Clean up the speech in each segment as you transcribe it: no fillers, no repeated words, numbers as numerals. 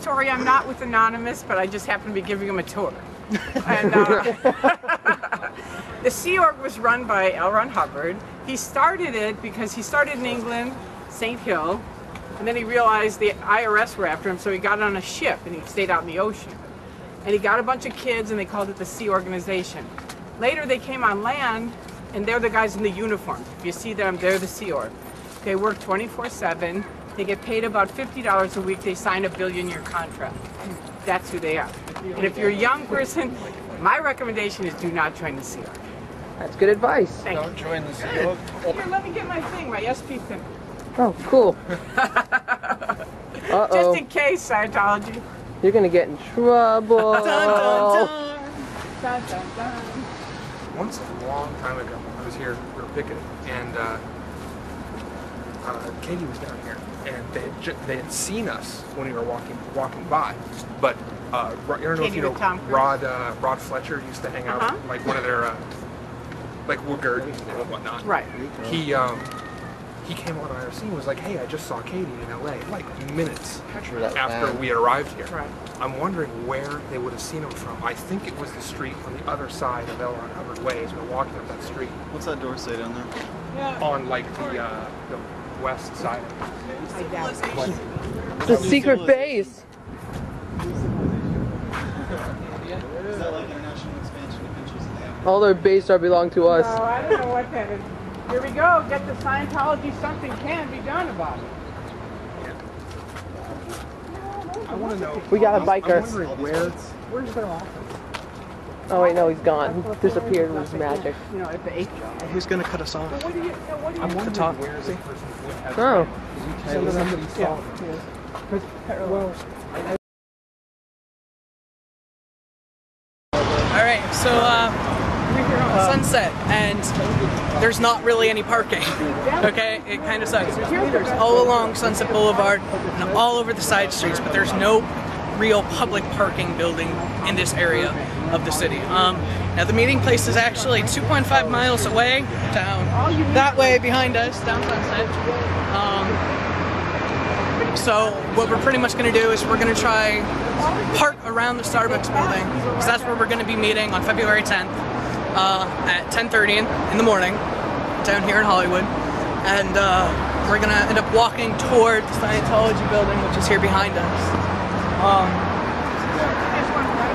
story, I'm not with Anonymous, but I just happen to be giving them a tour. And the Sea Org was run by L. Ron Hubbard. He started it because he started in England, St. Hill, and then he realized the IRS were after him, so he got on a ship and he stayed out in the ocean. And he got a bunch of kids and they called it the Sea Organization. Later they came on land and they're the guys in the uniform. If you see them, they're the Sea Org. They work 24/7. They get paid about $50 a week. They sign a billion-year contract. That's who they are. And if you're a young person, my recommendation is do not join the Sea Org. That's good advice. Don't join the Sea Org. Here, let me get my thing, my SP pin. Oh, cool. Just in case, Scientology. You're gonna get in trouble. Dun, dun, dun. Dun, dun, dun. Once a long time ago, I was here, we were picketing, and Katie was down here, and they had seen us when we were walking by. But I don't know if you know Rod Fletcher used to hang out like one of their like Woodgard and whatnot. Right. He came on IRC and was like, "Hey, I just saw Katie in LA," like minutes after we had arrived here. Right. I'm wondering where they would have seen him from. I think it was the street on the other side of L. Ron Hubbard Way as we're walking up that street. What's that door say down there? Yeah. On like the west side. I doubt it. It's a secret base. Is that like international expansion of interest? All their base are belong to us. Oh, I don't know what that is. Here we go. Get the Scientology. Something can be done about it. I want to know. We got a biker. I'm wondering where's their office? Oh wait, no, he's gone. Disappeared with his magic. You know, at the 8th job. Who's gonna cut us off? What do you I'm wondering top. where this person would have. Oh. Somebody saw. Well, Alright, so Sunset, and there's not really any parking. Okay, it kind of sucks. There's meters all along Sunset Boulevard and all over the side streets, but there's no real public parking building in this area of the city. Now the meeting place is actually 2.5 miles away, down that way behind us, down Sunset. So what we're pretty much going to do is we're going to try park around the Starbucks building, because that's where we're going to be meeting on February 10th at 10:30 in the morning down here in Hollywood. And we're going to end up walking toward the Scientology building, which is here behind us.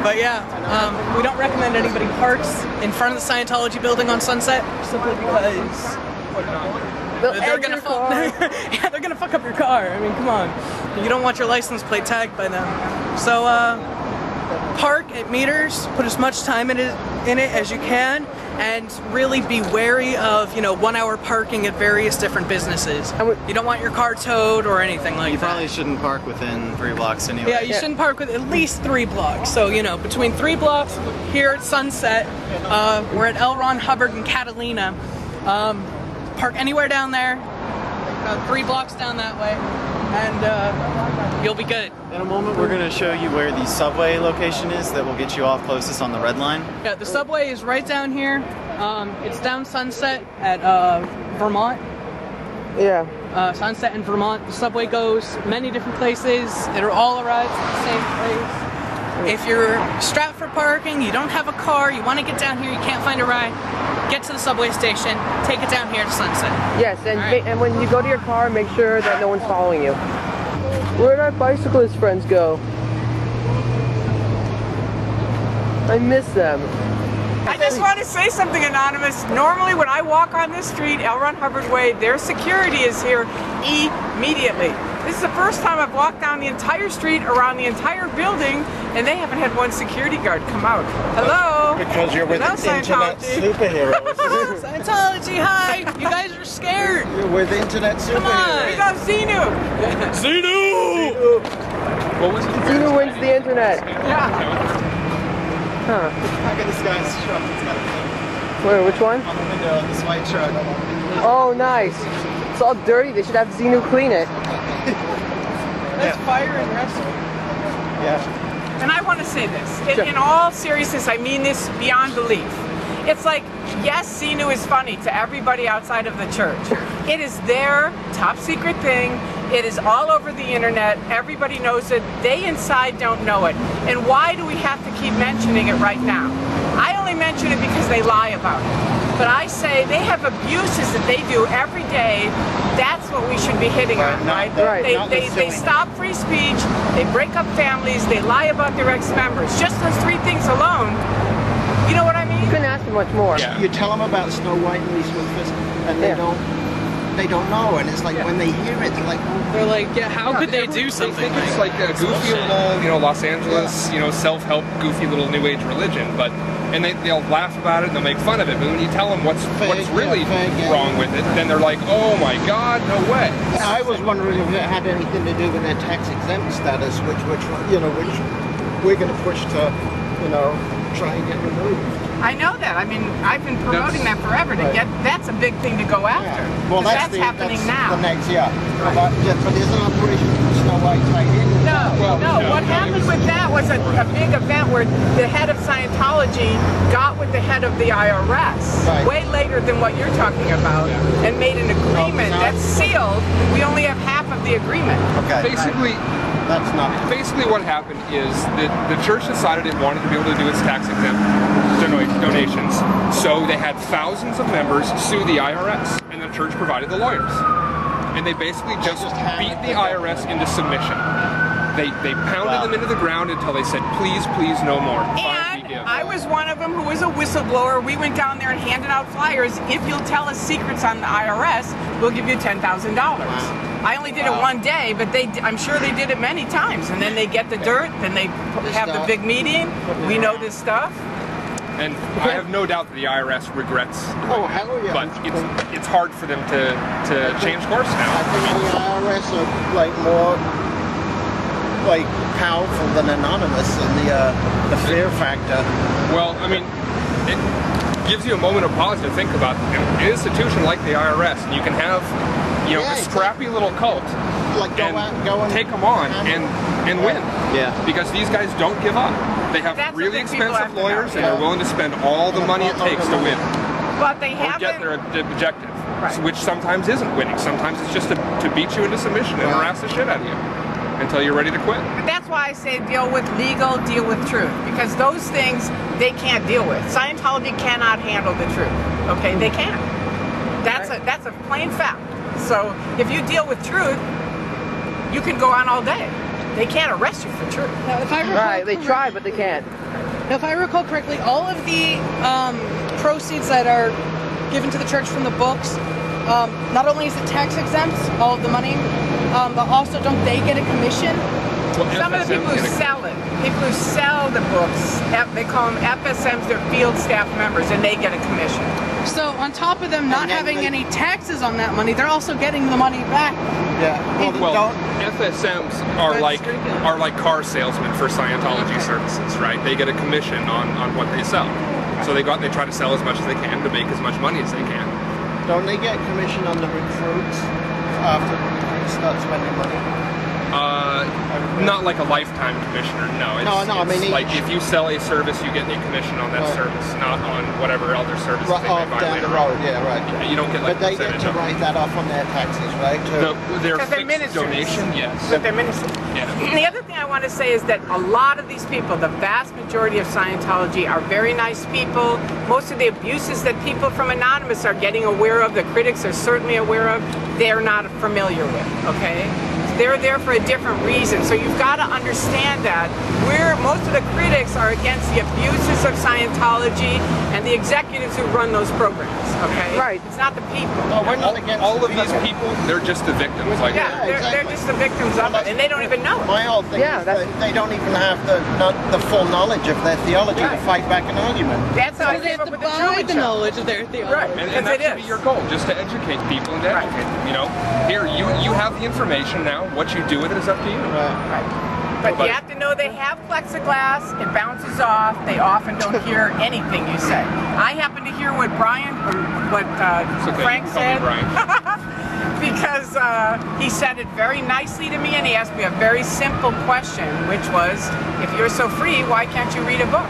But yeah, we don't recommend anybody parks in front of the Scientology building on Sunset, simply because they're gonna fuck. Yeah, they're gonna fuck up your car. I mean, come on. You don't want your license plate tagged by them. So park at meters. Put as much time in it as you can, and really be wary of 1 hour parking at various different businesses. You don't want your car towed or anything like that. You probably shouldn't park within 3 blocks anyway. Yeah, you shouldn't park with at least 3 blocks. So, between 3 blocks here at Sunset, we're at L. Ron Hubbard and Catalina. Park anywhere down there, about 3 blocks down that way, and you'll be good. In a moment, we're going to show you where the subway location is that will get you off closest on the red line. Yeah, the subway is right down here. It's down Sunset at Vermont. Yeah. Sunset and Vermont. The subway goes many different places. It'll all arrive at the same place. If you're strapped for parking, you don't have a car, you want to get down here, you can't find a ride, get to the subway station, take it down here to Sunset. Yes, and and when you go to your car, make sure that no one's following you. Where'd our bicyclist friends go? I miss them. I just want to say something, Anonymous. Normally when I walk on this street, L. Ron Hubbard Way, their security is here immediately. This is the first time I've walked down the entire street, around the entire building, and they haven't had one security guard come out. Hello? Because you're with internet superheroes. Scientology, hi! You guys are scared! You're with internet superheroes. We got Xenu! Xenu! What was it? Xenu wins the internet. Yeah. Huh. Look at this guy's truck. It's got a thing Where, which one? on the window of this white truck. Oh, nice. It's all dirty. They should have Xenu clean it. That's fire and rescue. Yeah. And I want to say this. In all seriousness, I mean this beyond belief. It's like yes, Xenu is funny to everybody outside of the church. It is their top secret thing. It is all over the internet. Everybody knows it. They inside don't know it. And why do we have to keep mentioning it right now? I only mention it because they lie about it. But I say they have abuses that they do every day. That's what we should be hitting on, right? They stop free speech. They break up families. They lie about their ex-members. Just those three things alone. You know what I mean? You couldn't ask for much more. Yeah. You tell them about Snow White and Reese Witherspoon, and they don't know, and it's like when they hear it, they're like, yeah, how could they do something? They think it's like a goofy little, Los Angeles, self-help, goofy little new age religion, but they'll laugh about it and they'll make fun of it. But when you tell them what's really wrong with it, then they're like, oh my God, no way. I was wondering if it had anything to do with their tax-exempt status, which we're going to push to, try and get removed. I know that. I mean, I've been promoting that forever to get. That's a big thing to go after. Yeah. Well, that's happening now. The next, Right. But isn't Operation Snow White tied in? No. What happened with that was a big event where the head of Scientology got with the head of the IRS way later than what you're talking about and made an agreement that's sealed. We only have half of the agreement. Okay. Basically what happened is that the church decided it wanted to be able to do its tax-exempt donations, so they had thousands of members sue the IRS, and the church provided the lawyers. And they basically just beat the IRS into submission. They pounded them into the ground until they said, please, please, no more. And I was one of them who was a whistleblower. We went down there and handed out flyers. If you'll tell us secrets on the IRS, we'll give you $10,000. I only did it one day, but I'm sure they did it many times. And then they get the dirt, then they have the big meeting. We know this stuff. And I have no doubt that the IRS regrets. Oh, hell yeah. But it's hard for them to change course now. I think the IRS are more powerful than Anonymous in the fear factor. Well, I mean, it gives you a moment of pause to think about an institution like the IRS, and you can have a scrappy little cult go and take them on and win. Yeah. Because these guys don't give up. They have really expensive lawyers, and they're willing to spend all the money it takes to win. But they haven't. Or get their objective, which sometimes isn't winning. Sometimes it's just to beat you into submission and harass the shit out of you until you're ready to quit. But that's why I say deal with legal, deal with truth. Because those things they can't deal with. Scientology cannot handle the truth. Okay, they can't. That's a plain fact. So if you deal with truth, you can go on all day. They can't arrest you for truth. Now, if I recall they try, but they can't. Now, if I recall correctly, all of the proceeds that are given to the church from the books, not only is it tax exempt, all of the money, but also don't they get a commission? Well, some of the people who sell it, people who sell the books, they call them FSMs, they're field staff members, and they get a commission. So on top of them not having any taxes on that money, they're also getting the money back. Yeah. Well, FSMs are like car salesmen for Scientology services, right? They get a commission on what they sell. So they try to sell as much as they can to make as much money as they can. Don't they get commission on the recruits after recruits start spending money? Not like a lifetime commissioner, no. I mean, like if you sell a service, you get a commission on that service, not on whatever other services they may buy down later the road. on. Yeah, right. Yeah, you don't get like but they get to write that off on their taxes, right? Their fixed donation, yes. But they're ministers. Yeah. And the other thing I want to say is that a lot of these people, the vast majority of Scientology, are very nice people. Most of the abuses that people from Anonymous are getting aware of, the critics are certainly aware of, they're not familiar with, okay? They're there for a different reason. So you've got to understand that most of the critics are against the abuses of Scientology and the executives who run those programs, okay? Right. It's not the people. No, we're not against all of these people, they're just the victims. They're just the victims of it, and they don't even know it. My whole thing is they don't even have the full knowledge of their theology to fight back an argument. That's how I came up with the Truman the knowledge of their theology. Right. And that should be your goal, just to educate people and to educate them, Here, you have the information now. What you do with it is up to you. Right. But you have to know they have plexiglass, it bounces off, they often don't hear anything you say. I happen to hear what Frank said. Because he said it very nicely to me, and he asked me a very simple question, which was, if you're so free, why can't you read a book?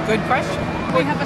Good question. We have a